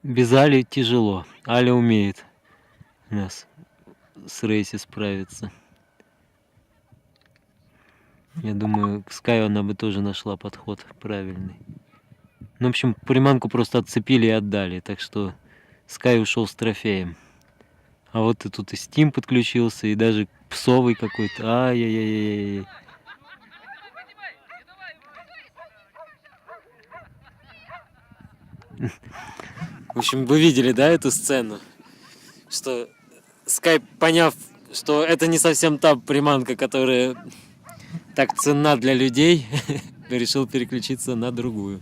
Без Али тяжело. Аля умеет у нас с Рейси справиться. Я думаю, к Скаю она бы тоже нашла подход правильный. Ну, в общем, приманку просто отцепили и отдали, так что Скай ушел с трофеем. А вот и тут и Steam подключился, и даже псовый какой-то. Ай-яй-яй-яй-яй. В общем, вы видели, да, эту сцену? Что Скай, поняв, что это не совсем та приманка, которая так ценна для людей, решил переключиться на другую.